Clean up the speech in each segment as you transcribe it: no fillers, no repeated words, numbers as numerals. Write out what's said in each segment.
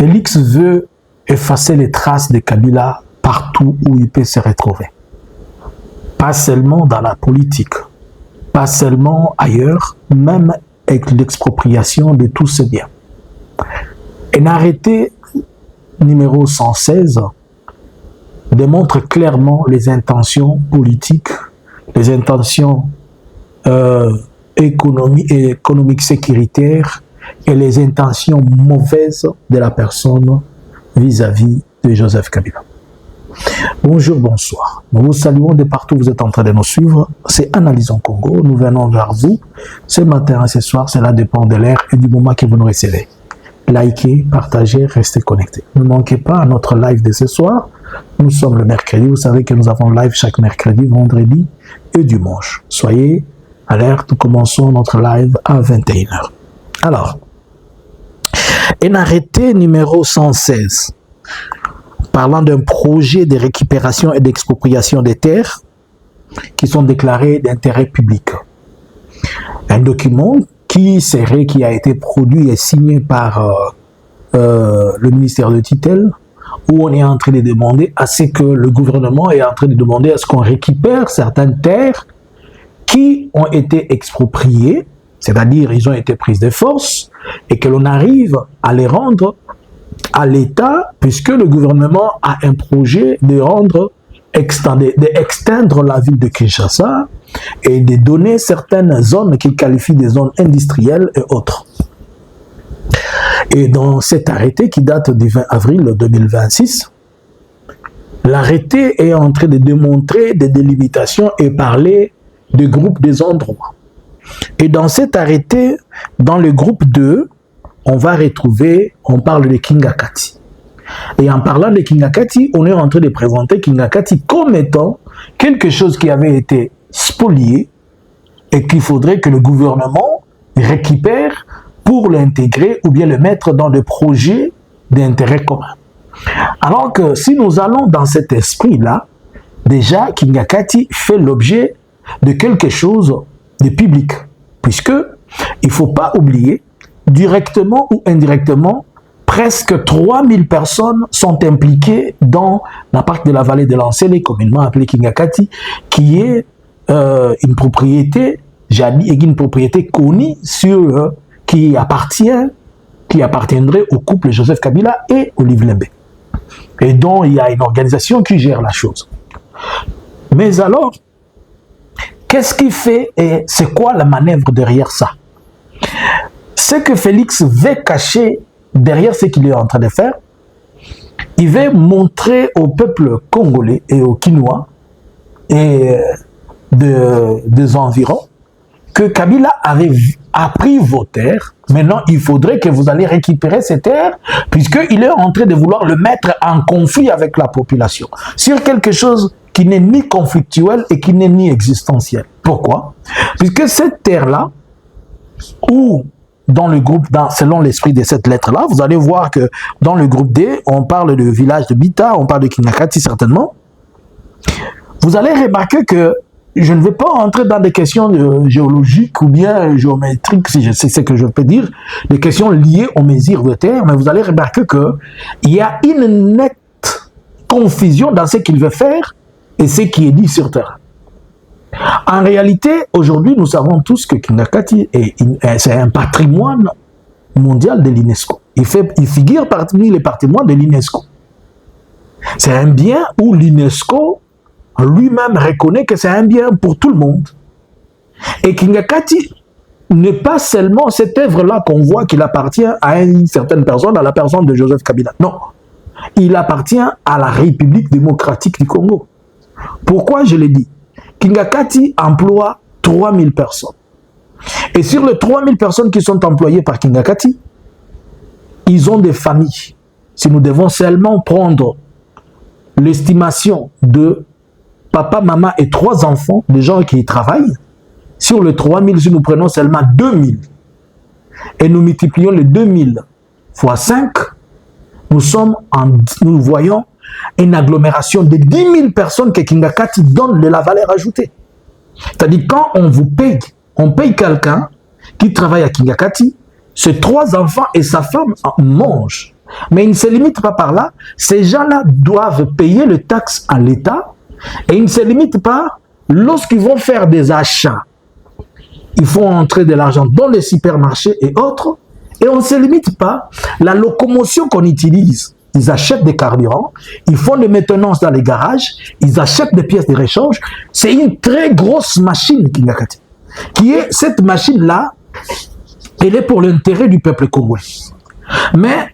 Félix veut effacer les traces de Kabila partout où il peut se retrouver. Pas seulement dans la politique, pas seulement ailleurs, même avec l'expropriation de tous ces biens. Un arrêté numéro 116 démontre clairement les intentions politiques, les intentions économiques sécuritaires et les intentions mauvaises de la personne vis-à-vis de Joseph Kabila. Bonjour, bonsoir. Nous vous saluons de partout où vous êtes en train de nous suivre. C'est Analysons Congo. Nous venons vers vous ce matin et ce soir. Cela dépend de l'heure et du moment que vous nous recevez. Likez, partagez, restez connectés. Ne manquez pas notre live de ce soir. Nous sommes le mercredi. Vous savez que nous avons live chaque mercredi, vendredi et dimanche. Soyez alertes. Nous commençons notre live à 21h. Alors, un arrêté numéro 116 parlant d'un projet de récupération et d'expropriation des terres qui sont déclarées d'intérêt public. Un document qui a été produit et signé par le ministère de tutelle, où on est en train de demander à ce que le gouvernement est en train de demander à ce qu'on récupère certaines terres qui ont été expropriées, c'est-à-dire ils ont été prises de force, et que l'on arrive à les rendre à l'État, puisque le gouvernement a un projet d'extendre la ville de Kinshasa et de donner certaines zones qu'il qualifie des zones industrielles et autres. Et dans cet arrêté qui date du 20 avril 2026, l'arrêté est en train de démontrer des délimitations et parler de groupes des endroits. Et dans cet arrêté, dans le groupe 2, on parle de Kingakati. Et en parlant de Kingakati, on est en train de présenter Kingakati comme étant quelque chose qui avait été spolié et qu'il faudrait que le gouvernement récupère pour l'intégrer ou bien le mettre dans des projets d'intérêt commun. Alors que si nous allons dans cet esprit-là, déjà Kingakati fait l'objet de quelque chose de public, puisque il ne faut pas oublier, directement ou indirectement, presque 3000 personnes sont impliquées dans la parc de la vallée de l'Ancenne, communément appelée Kingakati, qui est une propriété, une propriété connue qui appartiendrait au couple Joseph Kabila et Olive Lembe, et dont il y a une organisation qui gère la chose. Mais alors, qu'est-ce qu'il fait et c'est quoi la manœuvre derrière ça? Ce que Félix veut cacher derrière ce qu'il est en train de faire, il veut montrer au peuple congolais et aux Kinois et des environs que Kabila a pris vos terres. Maintenant, il faudrait que vous allez récupérer ces terres puisqu'il est en train de vouloir le mettre en conflit avec la population sur quelque chose qui n'est ni conflictuel et qui n'est ni existentiel. Pourquoi? Puisque cette terre-là, ou dans le groupe, selon l'esprit de cette lettre-là, vous allez voir que dans le groupe D, on parle du village de Bita, on parle de Kingakati certainement. Vous allez remarquer que je ne vais pas entrer dans des questions géologiques ou bien géométriques, si je sais ce que je peux dire, des questions liées aux mesures de terre, mais vous allez remarquer qu'il y a une nette confusion dans ce qu'il veut faire et ce qui est dit sur terre. En réalité, aujourd'hui, nous savons tous que Kingakati c'est un patrimoine mondial de l'UNESCO. Il figure parmi les patrimoines de l'UNESCO. C'est un bien où l'UNESCO lui-même reconnaît que c'est un bien pour tout le monde. Et Kingakati n'est pas seulement cette œuvre-là qu'on voit qu'il appartient à une certaine personne, à la personne de Joseph Kabila. Non, il appartient à la République démocratique du Congo. Pourquoi je l'ai dit? Kingakati emploie 3000 personnes. Et sur les 3000 personnes qui sont employées par Kingakati, ils ont des familles. Si nous devons seulement prendre l'estimation de papa, maman et 3 enfants, des gens qui y travaillent, sur les 3000, si nous prenons seulement 2000, et nous multiplions les 2000 fois 5, nous voyons une agglomération de 10 000 personnes que Kingakati donne de la valeur ajoutée. C'est-à-dire quand on paye quelqu'un qui travaille à Kingakati, ses 3 enfants et sa femme mangent. Mais il ne se limite pas par là. Ces gens-là doivent payer les taxes à l'État et ils ne se limitent pas lorsqu'ils vont faire des achats. Ils font entrer de l'argent dans les supermarchés et autres. Et on ne se limite pas. La locomotion qu'on utilise, ils achètent des carburants, ils font des maintenances dans les garages, ils achètent des pièces de réchange. C'est une très grosse machine, Kingakati. Qui est cette machine-là, elle est pour l'intérêt du peuple congolais. Mais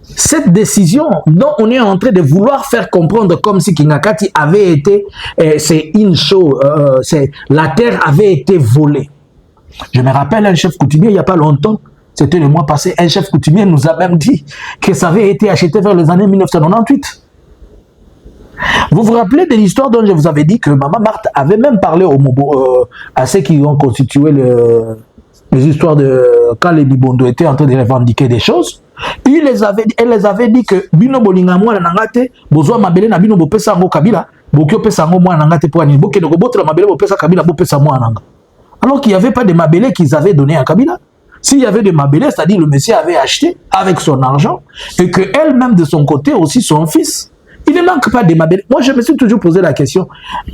cette décision dont on est en train de vouloir faire comprendre comme si Kingakati avait été, c'est une chose, la terre avait été volée. Je me rappelle un chef coutumier il n'y a pas longtemps, c'était le mois passé, un chef coutumier nous a même dit que ça avait été acheté vers les années 1998. Vous vous rappelez de l'histoire dont je vous avais dit que Maman Marthe avait même parlé à ceux qui ont constitué les histoires de quand les Bibondo étaient en train de revendiquer des choses. Elle les avait dit que Bino Bolinga mwana nangate, Bozoa Mabele na Bino Bopesa Ngo Kabila, Bokyo Pesa Ngo mwana nangate pour Ani, Boke de Botra Mabele Bopesa Kabila, Bopesa mwana nanga. Alors qu'il n'y avait pas de Mabele qu'ils avaient donné à Kabila. S'il y avait des Mabele, c'est-à-dire le monsieur avait acheté avec son argent et qu'elle-même de son côté aussi son fils. Il ne manque pas de Mabele. Moi, je me suis toujours posé la question.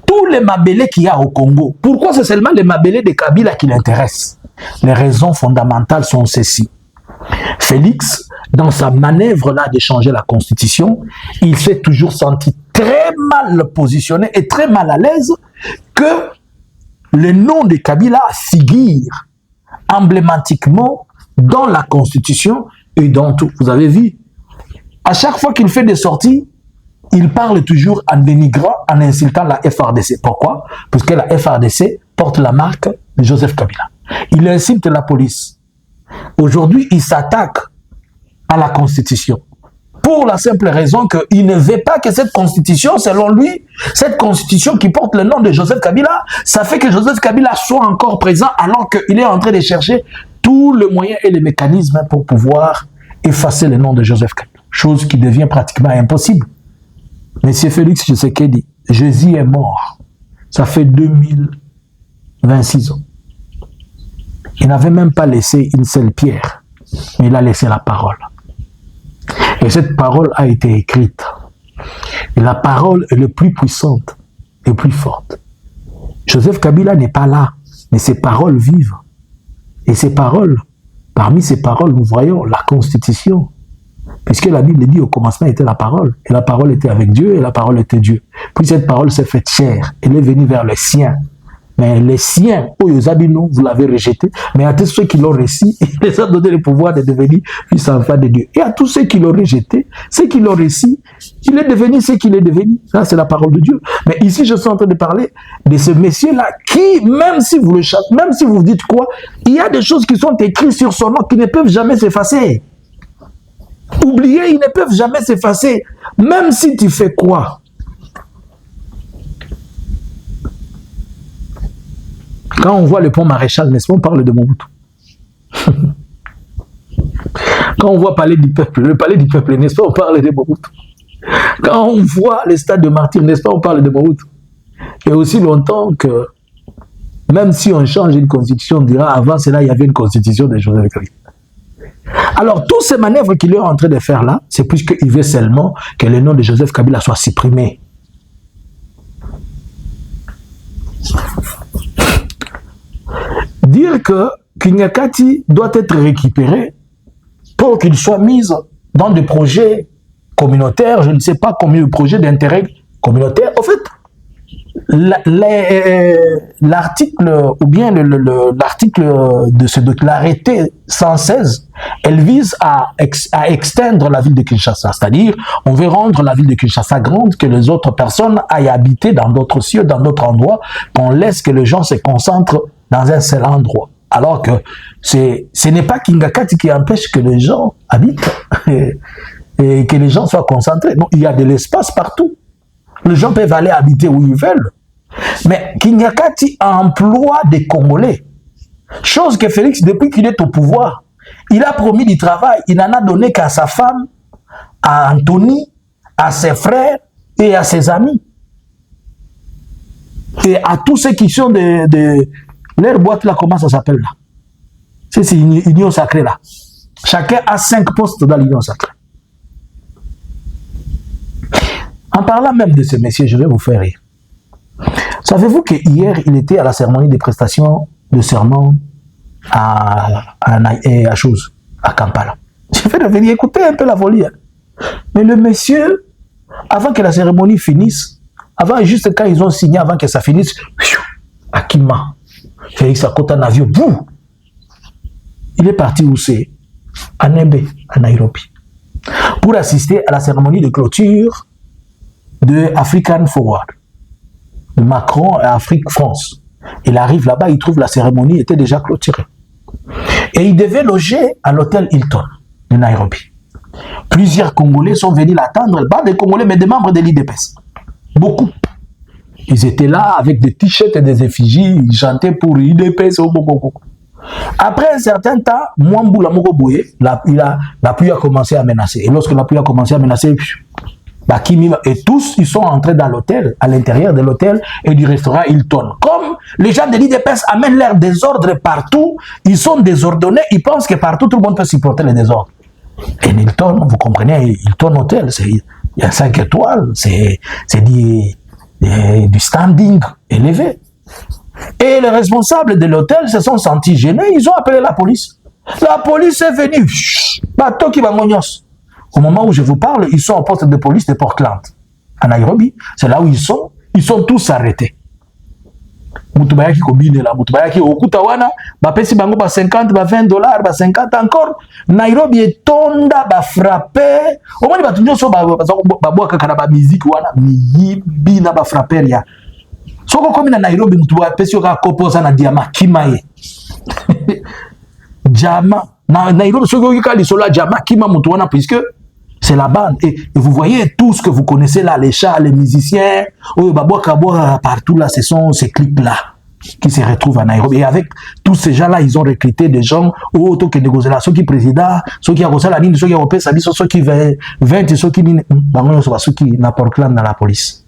Tous les Mabele qu'il y a au Congo, pourquoi c'est seulement les Mabele de Kabila qui l'intéressent? Les raisons fondamentales sont celles-ci. Félix, dans sa manœuvre-là de changer la Constitution, il s'est toujours senti très mal positionné et très mal à l'aise que le nom de Kabila figure emblématiquement dans la Constitution et dans tout. Vous avez vu, à chaque fois qu'il fait des sorties, il parle toujours en dénigrant, en insultant la FRDC. Pourquoi? Parce que la FRDC porte la marque de Joseph Kabila. Il insulte la police. Aujourd'hui, il s'attaque à la Constitution. Pour la simple raison qu'il ne veut pas que cette Constitution, selon lui, cette Constitution qui porte le nom de Joseph Kabila, ça fait que Joseph Kabila soit encore présent alors qu'il est en train de chercher tous les moyens et les mécanismes pour pouvoir effacer le nom de Joseph Kabila. Chose qui devient pratiquement impossible. Monsieur Félix Tshisekedi, Jésus est mort. Ça fait 2026 ans. Il n'avait même pas laissé une seule pierre, mais il a laissé la parole. Et cette parole a été écrite. Et la parole est la plus puissante et plus forte. Joseph Kabila n'est pas là, mais ses paroles vivent. Et ces paroles, parmi ces paroles, nous voyons la Constitution. Puisque la Bible dit au commencement était la parole. Et la parole était avec Dieu et la parole était Dieu. Puis cette parole s'est faite chair. Elle est venue vers les siens. Mais les siens, Oyozabino, vous l'avez rejeté. Mais à tous ceux qui l'ont reçu, il les a donné le pouvoir de devenir fils enfants de Dieu. Et à tous ceux qui l'ont rejeté, ceux qui l'ont reçu, il est devenu ce qu'il est devenu. Ça, c'est la parole de Dieu. Mais ici, je suis en train de parler de ce monsieur-là qui, même si vous le chassez, même si vous dites quoi, il y a des choses qui sont écrites sur son nom qui ne peuvent jamais s'effacer. Oubliez, ils ne peuvent jamais s'effacer. Même si tu fais quoi? Quand on voit le pont Maréchal, n'est-ce pas, on parle de Mobutu. Quand on voit palais du peuple, le palais du peuple, n'est-ce pas, on parle de Mobutu. Quand on voit le stade de Martyrs, n'est-ce pas, on parle de Mobutu. Et aussi longtemps que, même si on change une constitution, on dira, avant cela, il y avait une constitution de Joseph Kabila. Alors, tous ces manœuvres qu'il est en train de faire là, c'est puisqu'il veut seulement que le nom de Joseph Kabila soit supprimé. Dire que Kingakati doit être récupéré pour qu'il soit mis dans des projets communautaires, je ne sais pas combien de projets d'intérêt communautaire. En fait, l'article ou bien l'article de l'arrêté 116, elle vise à extendre la ville de Kinshasa, c'est-à-dire on veut rendre la ville de Kinshasa grande, que les autres personnes aillent habiter dans d'autres cieux, dans d'autres endroits, qu'on laisse que les gens se concentrent dans un seul endroit. Alors que ce n'est pas Kingakati qui empêche que les gens habitent et que les gens soient concentrés. Non, il y a de l'espace partout. Les gens peuvent aller habiter où ils veulent. Mais Kingakati emploie des Congolais. Chose que Félix, depuis qu'il est au pouvoir, il a promis du travail. Il n'en a donné qu'à sa femme, à Anthony, à ses frères et à ses amis. Et à tous ceux qui sont leur boîte là, comment ça s'appelle là? C'est une union sacrée là. Chacun a 5 postes dans l'union sacrée. En parlant même de ce monsieur, je vais vous faire rire. Savez-vous qu'hier, il était à la cérémonie de prestation de serment à Kampala. Je vais revenir écouter un peu la folie. Mais le monsieur, avant que la cérémonie finisse, avant juste quand ils ont signé, avant que ça finisse, Akima, Félix Akota en avion, boum, il est parti où c'est? À Nembe, à Nairobi, pour assister à la cérémonie de clôture de African Forward, de Macron à Afrique France. Il arrive là-bas, il trouve la cérémonie était déjà clôturée. Et il devait loger à l'hôtel Hilton de Nairobi. Plusieurs Congolais sont venus l'attendre, pas des Congolais, mais des membres de l'IDPS. Beaucoup. Ils étaient là avec des t-shirts et des effigies, ils chantaient pour l'IDPS. Après un certain temps, Mwambu Lamoroboye, la pluie a commencé à menacer. Et lorsque la pluie a commencé à menacer, et tous, ils sont entrés dans l'hôtel, à l'intérieur de l'hôtel et du restaurant Hilton. Comme les gens de l'IDPS amènent leur désordre partout, ils sont désordonnés, ils pensent que partout, tout le monde peut supporter les désordres. Et Hilton, vous comprenez, Hilton Hotel, il y a 5 étoiles, c'est du standing élevé. Et les responsables de l'hôtel se sont sentis gênés, ils ont appelé la police. La police est venue, bateau qui va mognos. Au moment où je vous parle, ils sont au poste de police de Portland, à Nairobi. C'est là où ils sont tous arrêtés. Mutubayaki combine là, Mutubayaki okutawana, bapesi bango ba 50, ba 20 dollars, ba 50 encore. Nairobi est tonda, ba frappé. Au moins batu nyoso ba boaka kana ba musique wana, miyibi na ba frapper ya. Soko komi na Nairobi mutuba pesi oka kopoza na diama kimaye. Diama na Nairobi soko yoka lisola diama kima mutuwana puisque c'est la bande. Et vous voyez tout ce que vous connaissez là, les chats, les musiciens, partout là, ce sont ces clips-là qui se retrouvent à Nairobi. Et avec tous ces gens-là, ils ont recruté des gens, ceux qui président, ceux qui ont la ligne, ceux qui ont fait ceux qui 20, ceux qui n'importe dans la police.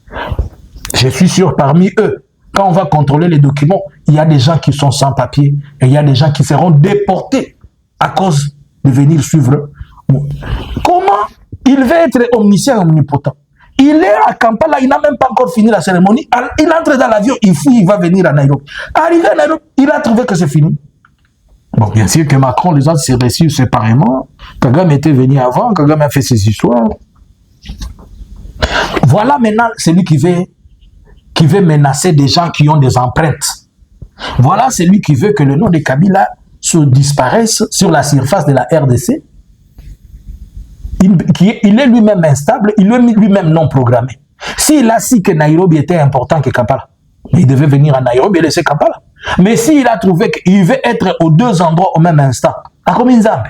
Je suis sûr, parmi eux, quand on va contrôler les documents, il y a des gens qui sont sans papier et il y a des gens qui seront déportés à cause de venir suivre. Comment il veut être omniscient, omnipotent? Il est à Kampala, il n'a même pas encore fini la cérémonie. Il entre dans l'avion, il va venir à Nairobi. Arrivé à Nairobi, il a trouvé que c'est fini. Bon, bien sûr que Macron, les autres, s'est reçu séparément. Kagame était venu avant, Kagame a fait ses histoires. Voilà maintenant celui qui veut menacer des gens qui ont des empreintes. Voilà celui qui veut que le nom de Kabila se disparaisse sur la surface de la RDC. Il est lui-même instable, il est lui-même non programmé. S'il a su que Nairobi était important que Kampala, il devait venir à Nairobi et laisser Kampala. Mais s'il a trouvé qu'il veut être aux deux endroits au même instant, à Kominzambe,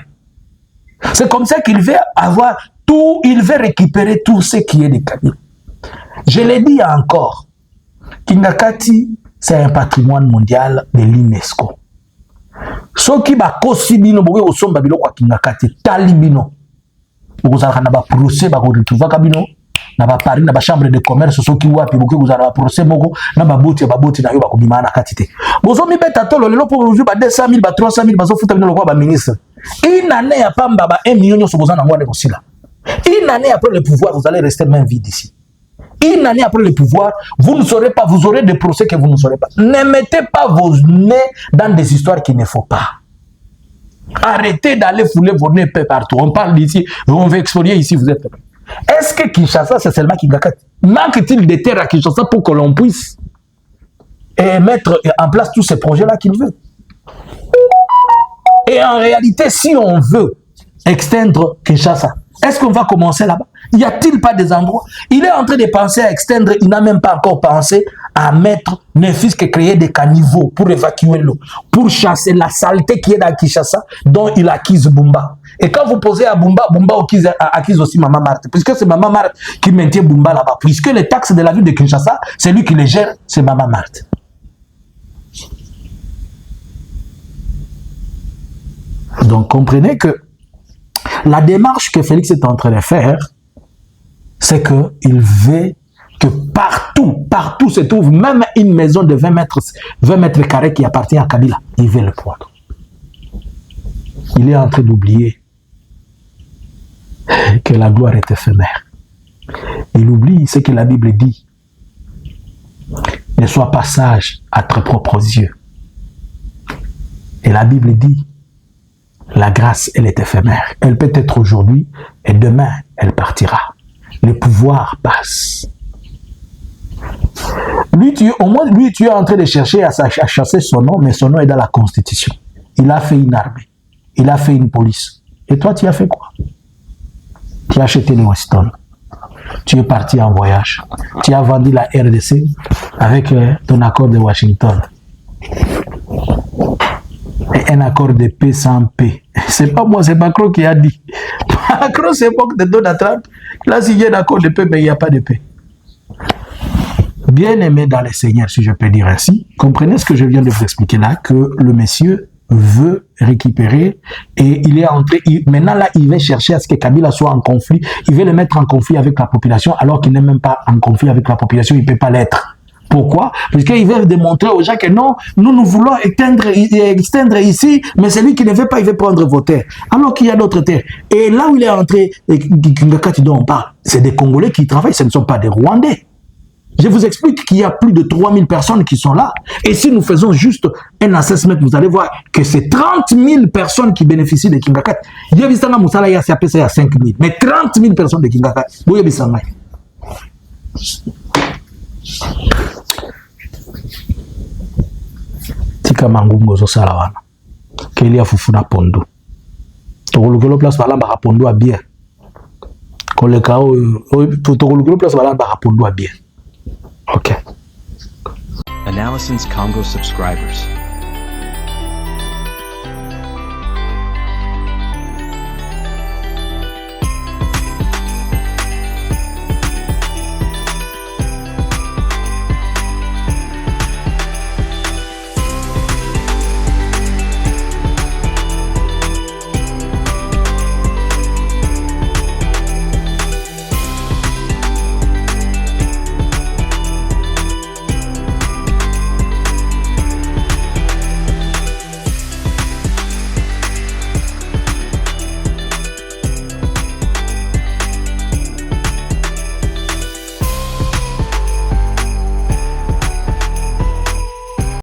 c'est comme ça qu'il veut avoir tout, il veut récupérer tout ce qui est de Kabila. Je l'ai dit encore, Kingakati, c'est un patrimoine mondial de l'UNESCO. Ce qui va possiblement au son babilo kwa Kingakati, talibino. Vous avez un procès, vous retrouver Kabino, na ba Paris, na ba chambre de commerce, ceux qui wapi, vous avez un procès, moko, na ba boti na yo ba kubima na katite. Bozo mi beta tolo, lelo pour vous, ba 200 000, ba 300 000, bazo futa bino lokwa ba ministre. Une année à Pamba, ba 1 million, so bozo na ngwa aussi là. Une année après le pouvoir, vous allez rester main vide ici. Une année après le pouvoir, vous ne saurez pas, vous aurez des procès que vous ne saurez pas. Ne mettez pas vos nez dans des histoires qu'il ne faut pas. Arrêtez d'aller fouler vos nez partout. On parle d'ici, on veut expolier ici, vous êtes. Est-ce que Kinshasa, c'est seulement Kingakati? Manque-t-il de terre à Kinshasa pour que l'on puisse mettre en place tous ces projets-là qu'il veut? Et en réalité, si on veut extendre Kinshasa, est-ce qu'on va commencer là-bas? Y a-t-il pas des endroits? Il est en train de penser à extendre, il n'a même pas encore pensé à mettre, ne fût-ce que créer des caniveaux pour évacuer l'eau, pour chasser la saleté qui est dans Kinshasa, dont il acquise Bumba. Et quand vous posez à Bumba, Bumba acquise aussi Mama Marthe, puisque c'est Mama Marthe qui maintient Bumba là-bas, puisque les taxes de la ville de Kinshasa, c'est lui qui les gère, c'est Mama Marthe. Donc comprenez que la démarche que Félix est en train de faire, c'est qu'il veut que partout se trouve, même une maison de 20 mètres carrés qui appartient à Kabila, il veut le prendre. Il est en train d'oublier que la gloire est éphémère. Il oublie ce que la Bible dit. Ne sois pas sage à tes propres yeux. Et la Bible dit, la grâce, elle est éphémère. Elle peut être aujourd'hui et demain, elle partira. Le pouvoir passe. Lui, tu es en train de chercher à chasser son nom, mais son nom est dans la Constitution. Il a fait une armée. Il a fait une police. Et toi, tu as fait quoi? Tu as acheté les Weston. Tu es parti en voyage. Tu as vendu la RDC avec ton accord de Washington. Et un accord de paix sans paix. C'est pas moi, c'est Macron qui a dit. Macron, c'est l'époque de Donald Trump. Il a signé un accord de paix, mais il n'y a pas de paix. Bien aimé dans le Seigneur, si je peux dire ainsi, comprenez ce que je viens de vous expliquer là, que le monsieur veut récupérer et il est entré, maintenant là, il va chercher à ce que Kabila soit en conflit, il veut le mettre en conflit avec la population alors qu'il n'est même pas en conflit avec la population, il ne peut pas l'être. Pourquoi? Parce qu'il veut démontrer aux gens que non, nous voulons extendre ici, mais celui qui ne veut pas, il veut prendre vos terres. Alors qu'il y a d'autres terres. Et là où il est entré, Kingakati dont on parle, c'est des Congolais qui travaillent, ce ne sont pas des Rwandais. Je vous explique qu'il y a plus de 3000 personnes qui sont là. Et si nous faisons juste un assessment, vous allez voir que c'est 30 000 personnes qui bénéficient de Kingakat. Il y a 5 000, mais 30 000 personnes de Kingakat. Tika mangungo zo sala wana. Kelia fufuna pondo. Tokolukelo place balamba ka pondo a bien. Koleka o tokolukelo place balamba ka pondo a bien. Okay. Analysins Congo subscribers.